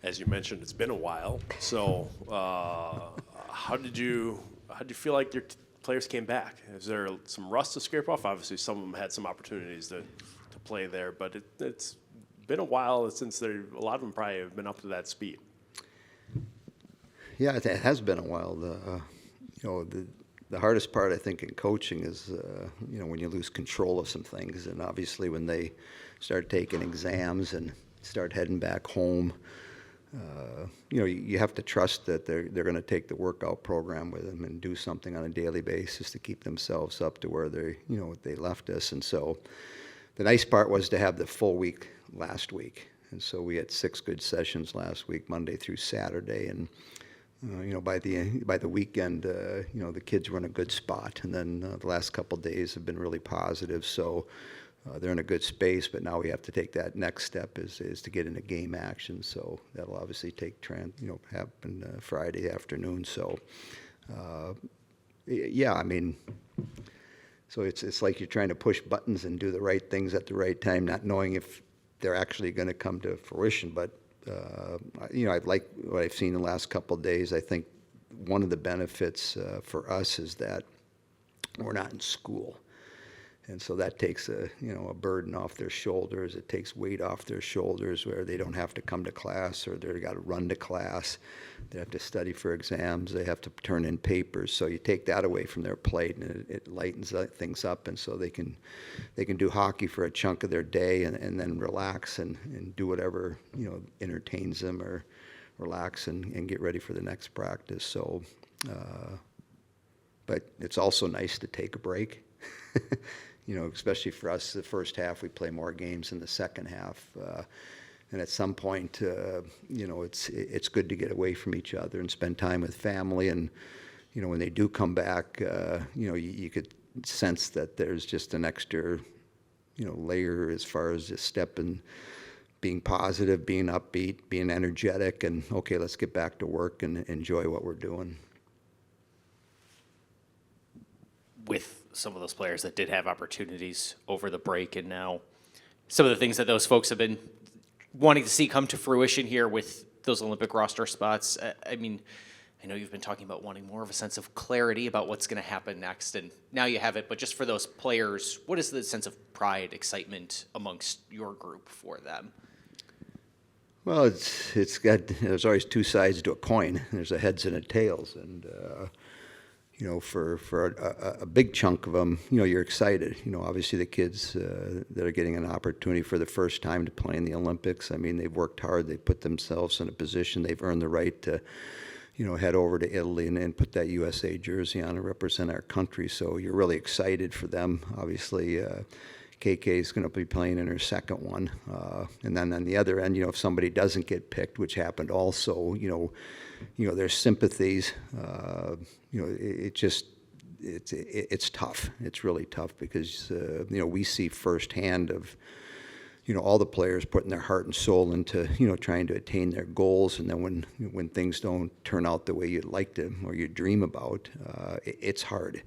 As you mentioned, it's been a while. So, how did you feel like your players came back? Is there some rust to scrape off? Obviously, some of them had some opportunities to play there, but it's been a while since a lot of them probably have been up to that speed. Yeah, it has been a while. The hardest part I think in coaching is when you lose control of some things, and obviously when they start taking exams and start heading back home, you have to trust that they're going to take the workout program with them and do something on a daily basis to keep themselves up to where they left us. And so the nice part was to have the full week last week. And so we had 6 good sessions last week, Monday through Saturday. And by the weekend, the kids were in a good spot. And then the last couple of days have been really positive. So they're in a good space. But now we have to take that next step is to get into game action. So that'll obviously happen Friday afternoon. So yeah, I mean. So it's like you're trying to push buttons and do the right things at the right time, not knowing if they're actually going to come to fruition. But I like what I've seen the last couple of days. I think one of the benefits for us is that we're not in school, and so that takes a burden off their shoulders. It takes weight off their shoulders where they don't have to come to class or they've got to run to class. They have to study for exams. They have to turn in papers. So you take that away from their plate, and it lightens things up, and so they can do hockey for a chunk of their day and then relax and do whatever entertains them or relax and get ready for the next practice. So, but it's also nice to take a break. Especially for us, the first half we play more games than the second half. And at some point, it's good to get away from each other and spend time with family. And when they do come back, you could sense that there's just an extra, layer as far as just stepping, being positive, being upbeat, being energetic, and okay, let's get back to work and enjoy what we're doing. With some of those players that did have opportunities over the break, and now some of the things that those folks have been wanting to see come to fruition here with those Olympic roster spots. I mean, I know you've been talking about wanting more of a sense of clarity about what's going to happen next, and now you have it. But just for those players, what is the sense of pride, excitement amongst your group for them? Well, there's always 2 sides to a coin. There's a heads and a tails, and for a big chunk of them, you're excited. Obviously the kids that are getting an opportunity for the first time to play in the Olympics, I mean, they've worked hard. They put themselves in a position. They've earned the right to, head over to Italy and put that USA jersey on and represent our country. So you're really excited for them. Obviously, KK is going to be playing in her second one. And then on the other end, if somebody doesn't get picked, which happened also, there's sympathies. It's tough. It's really tough because we see firsthand of all the players putting their heart and soul into trying to attain their goals, and then when things don't turn out the way you'd like to or you dream about, it's hard.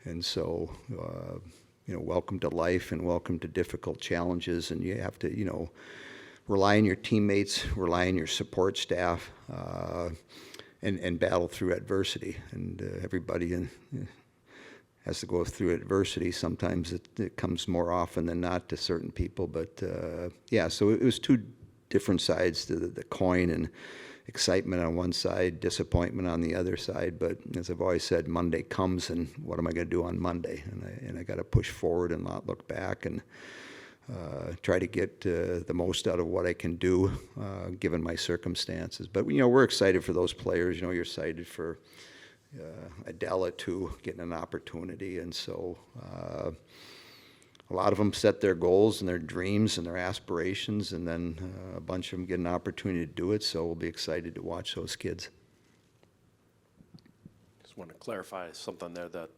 And so welcome to life and welcome to difficult challenges, and you have to rely on your teammates, rely on your support staff, and battle through adversity. And everybody has to go through adversity. Sometimes it comes more often than not to certain people. But so it was 2 different sides to the coin, and excitement on one side, disappointment on the other side. But as I've always said, Monday comes, and what am I going to do on Monday? And I got to push forward and not look back, and try to get the most out of what I can do, given my circumstances. But we're excited for those players. You're excited for Adela too, getting an opportunity, and so a lot of them set their goals and their dreams and their aspirations, and then a bunch of them get an opportunity to do it. So we'll be excited to watch those kids. Just want to clarify something there that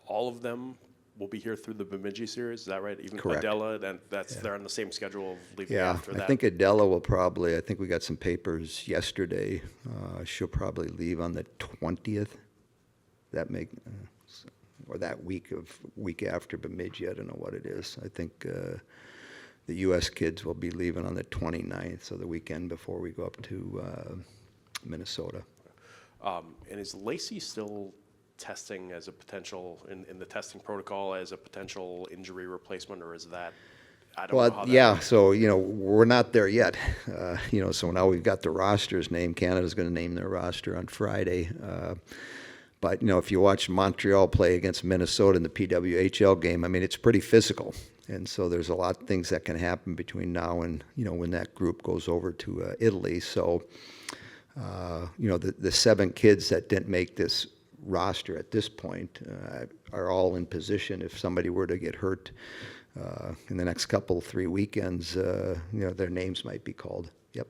all of them will be here through the Bemidji series. Is that right? Even Correct. Adela, and they're on the same schedule of leaving Yeah, after that. I think Adela will probably, I think we got some papers yesterday. She'll probably leave on the 20th. That make, or that week after Bemidji. I don't know what it is. I think the U.S. kids will be leaving on the 29th, so the weekend before we go up to Minnesota. And is Lacey still testing as a potential in the testing protocol as a potential injury replacement, or is that? I don't know how that Yeah, works. so, we're not there yet. So now we've got the rosters named. Canada's going to name their roster on Friday. But, if you watch Montreal play against Minnesota in the PWHL game, I mean, it's pretty physical. And so there's a lot of things that can happen between now and, when that group goes over to Italy. So, the 7 kids that didn't make this roster at this point are all in position if somebody were to get hurt in the next 3 weekends, their names might be called. Yep.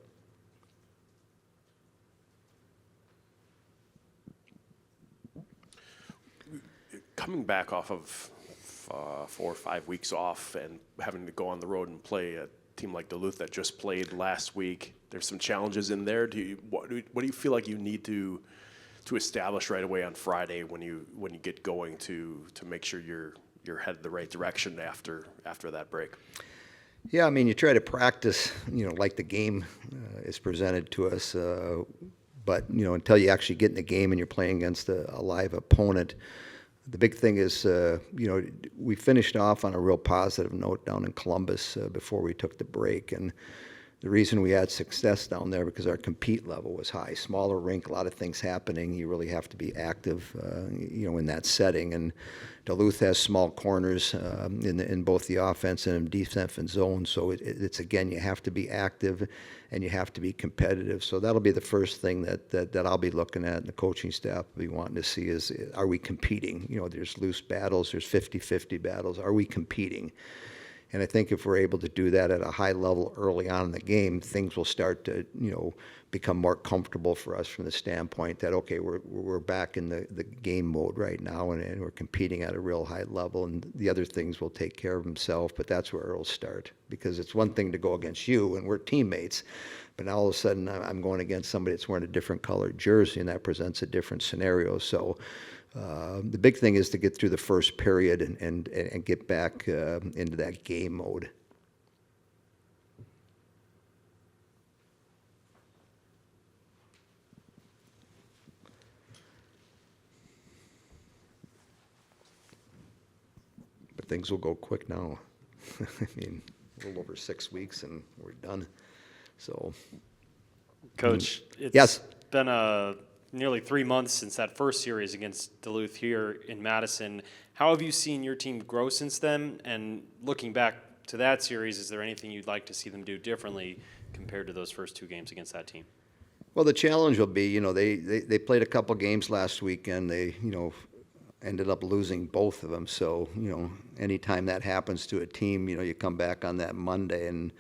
Coming back off of 4 or 5 weeks off and having to go on the road and play a team like Duluth that just played last week, there's some challenges in there. What do you feel like you need to establish right away on Friday when you get going to make sure you're headed the right direction after that break? Yeah, I mean, you try to practice, like the game is presented to us, but until you actually get in the game and you're playing against a live opponent. The big thing is, we finished off on a real positive note down in Columbus before we took the break. And the reason we had success down there because our compete level was high. Smaller rink, a lot of things happening. You really have to be active, in that setting. And Duluth has small corners in both the offense and defensive zone. So it's again, you have to be active and you have to be competitive. So that'll be the first thing that I'll be looking at and the coaching staff will be wanting to see is, are we competing? There's loose battles, there's 50-50 battles. Are we competing? And I think if we're able to do that at a high level early on in the game, things will start to, become more comfortable for us from the standpoint that, okay, we're back in the game mode right now and we're competing at a real high level and the other things will take care of themselves, but that's where it'll start. Because it's one thing to go against you and we're teammates, but now all of a sudden I'm going against somebody that's wearing a different colored jersey and that presents a different scenario. So the big thing is to get through the first period and get back into that game mode. But things will go quick now. I mean, a little over 6 weeks and we're done. So, Coach, it's yes. been nearly 3 months since that first series against Duluth here in Madison. How have you seen your team grow since then? And looking back to that series, is there anything you'd like to see them do differently compared to those first 2 games against that team? Well, the challenge will be, they played a couple games last weekend. They, ended up losing both of them. So, anytime that happens to a team, you come back on that Monday and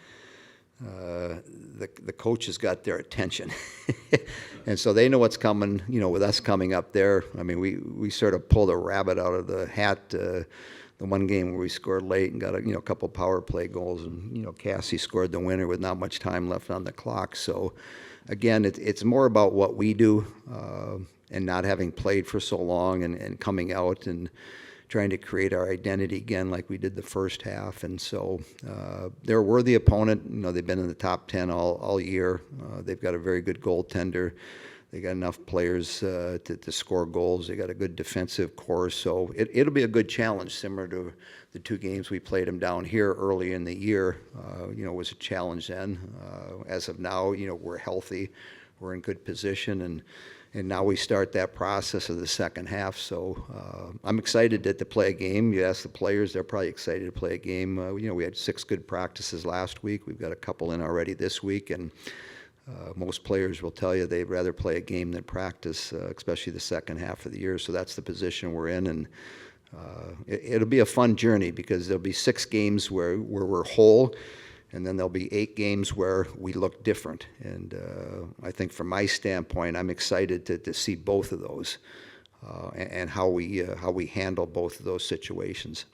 the coaches got their attention. And so they know what's coming, with us coming up there. I mean, we sort of pulled a rabbit out of the hat. The one game where we scored late and got a couple power play goals, and Cassie scored the winner with not much time left on the clock. So, again, it's more about what we do and not having played for so long and coming out and trying to create our identity again like we did the first half. And so they're a worthy opponent. They've been in the top 10 all year. They've got a very good goaltender. They got enough players to score goals. They got a good defensive core. So it'll be a good challenge, similar to the 2 games we played them down here early in the year. Was a challenge then. As of now, we're healthy. We're in good position. And now we start that process of the second half. So I'm excited to play a game. You ask the players, they're probably excited to play a game. We had 6 good practices last week. We've got a couple in already this week. And most players will tell you they'd rather play a game than practice, especially the second half of the year. So that's the position we're in. And it'll be a fun journey because there'll be 6 games where we're whole. And then there'll be 8 games where we look different. And I think from my standpoint, I'm excited to see both of those and how we handle both of those situations.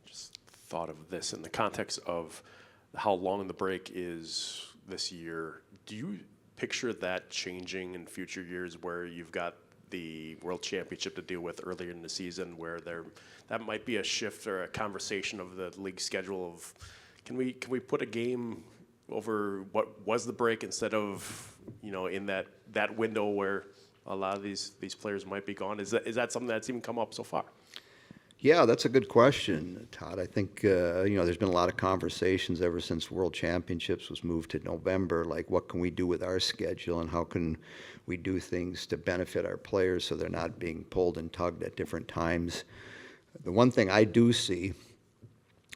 Just thought of this in the context of how long the break is this year. Do you picture that changing in future years where you've got the World Championship to deal with earlier in the season, where that might be a shift or a conversation of the league schedule of can we put a game over what was the break instead of in that window where a lot of these players might be gone. Is that something that's even come up so far? Yeah, that's a good question, Todd. I think, there's been a lot of conversations ever since World Championships was moved to November, like what can we do with our schedule and how can we do things to benefit our players so they're not being pulled and tugged at different times. The one thing I do see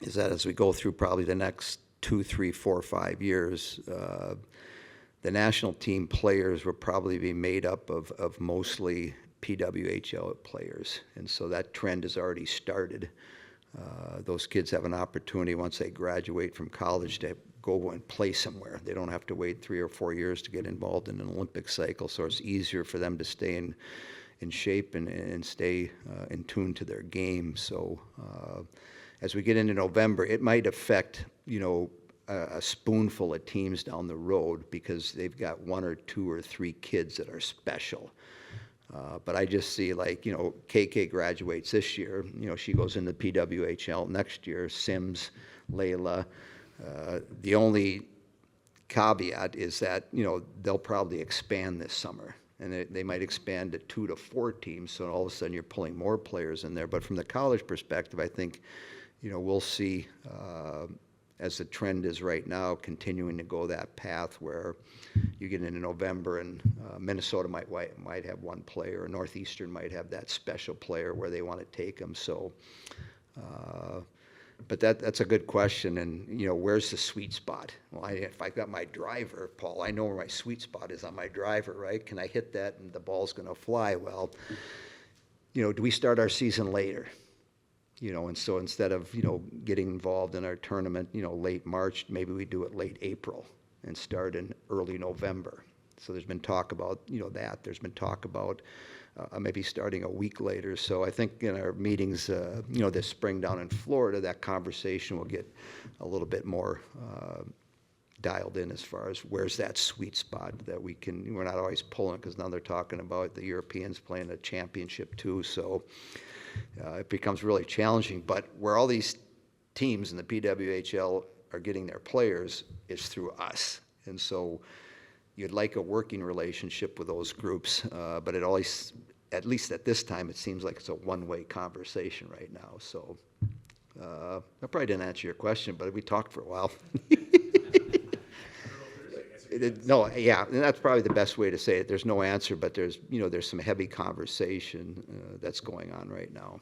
is that as we go through probably the next 2, 3, 4, 5 years, the national team players will probably be made up of mostly PWHL players, and so that trend has already started. Those kids have an opportunity once they graduate from college to go and play somewhere. They don't have to wait 3 or 4 years to get involved in an Olympic cycle, so it's easier for them to stay in shape and stay in tune to their game. So as we get into November, it might affect, a spoonful of teams down the road because they've got 1 or 2 or 3 kids that are special. But I just see KK graduates this year. She goes into PWHL next year. Sims, Layla. The only caveat is that they'll probably expand this summer, and they might expand to 2 to 4 teams. So all of a sudden you're pulling more players in there. But from the college perspective, I think we'll see. As the trend is right now, continuing to go that path where you get into November and Minnesota might have 1 player, or Northeastern might have that special player where they want to take them. So, but that's a good question. And where's the sweet spot? Well, if I got my driver, Paul, I know where my sweet spot is on my driver, right? Can I hit that and the ball's going to fly? Well, do we start our season later? And so instead of, getting involved in our tournament, late March, maybe we do it late April and start in early November. So there's been talk about, that. There's been talk about maybe starting a week later. So I think in our meetings, this spring down in Florida, that conversation will get a little bit more dialed in as far as where's that sweet spot that we're not always pulling, because now they're talking about the Europeans playing a championship too. So it becomes really challenging. But where all these teams in the PWHL are getting their players is through us. And so you'd like a working relationship with those groups, but it always, at least at this time, it seems like it's a one-way conversation right now. So I probably didn't answer your question, but we talked for a while. No, yeah, and that's probably the best way to say it. There's no answer, but there's some heavy conversation that's going on right now.